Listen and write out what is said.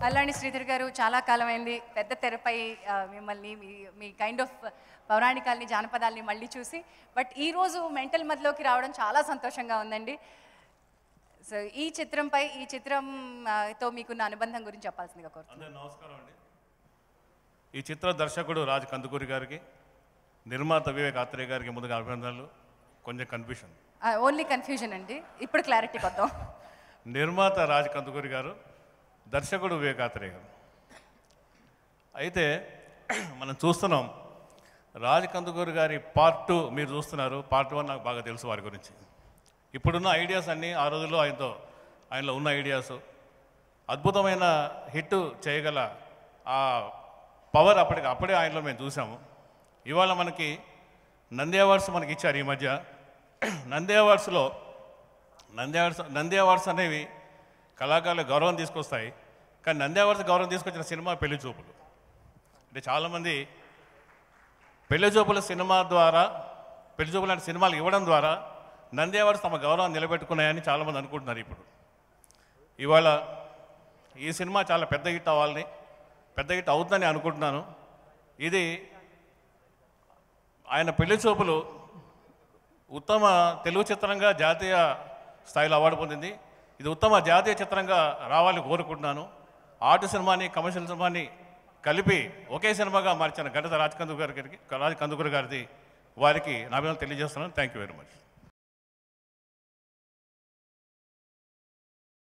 అల్లాని శ్రీధర్ గారు చాలా కాలమైంది పెద్ద తెరపై మిమ్మల్ని మీ కైండ్ ఆఫ్ పౌరాణికాల్ని జానపదాల్ని మళ్ళీ చూసి బట్ ఈరోజు మెంటల్ మధ్యలోకి రావడం చాలా సంతోషంగా ఉందండి. సో ఈ చిత్రంతో మీకున్న అనుబంధం గురించి చెప్పాల్సిందిగా కోరుతున్నాను. నమస్కారం అండి. ఈ చిత్ర దర్శకుడు రాజ్ కందుకూరి గారికి, నిర్మాత వివేక్ ఆత్రేయ గారికి ముందుగా అభినందనలు. కొంచెం కన్ఫ్యూషన్, ఓన్లీ కన్ఫ్యూజన్ అండి, ఇప్పుడు క్లారిటీ కొద్దాం. నిర్మాత రాజ్ కందుకూరి గారు, దర్శకుడు వివేక్ ఆత్రేయ గారు. అయితే మనం చూస్తున్నాం రాజ్ కందుకూరి గారి పార్ట్ 2 మీరు చూస్తున్నారు. పార్ట్ 1 నాకు బాగా తెలుసు వారి గురించి. ఇప్పుడున్న ఐడియాస్ అన్నీ ఆ రోజుల్లో ఆయనలో ఉన్న ఐడియాస్, అద్భుతమైన హిట్ చేయగల ఆ పవర్ అప్పుడే ఆయనలో మేము చూసాము. ఇవాళ మనకి నంది అవార్డ్స్ మనకి ఇచ్చారు ఈ మధ్య. నంది అవార్డ్స్ అనేవి కళాకారులకు గౌరవం తీసుకొస్తాయి. కానీ నంది అవార్డ్స్ గౌరవం తీసుకొచ్చిన సినిమా పెళ్లి చూపులు. అంటే చాలామంది పెళ్లి చూపుల సినిమా ద్వారా, పెళ్లి చూపులు లాంటి సినిమాలు ఇవ్వడం ద్వారా నంది అవార్డ్స్ తమ గౌరవం నిలబెట్టుకున్నాయని చాలామంది అనుకుంటున్నారు. ఇవాళ ఈ సినిమా చాలా పెద్ద హిట్ అవ్వాలని, పెద్ద హిట్ అవుతుందని అనుకుంటున్నాను. ఇది ఆయన పెళ్లి చూపులు ఉత్తమ తెలుగు చిత్రంగా జాతీయ స్థాయిలో అవార్డు పొందింది. ఇది ఉత్తమ జాతీయ చిత్రంగా రావాలని కోరుకుంటున్నాను. ఆర్ట్ సినిమాని, కమర్షియల్ సినిమాని కలిపి ఒకే సినిమాగా మార్చిన ఘనత రాజ్ కందుకూరి గారికి, వారికి నా అభినందనలు తెలియజేస్తున్నాను. Thank you very much.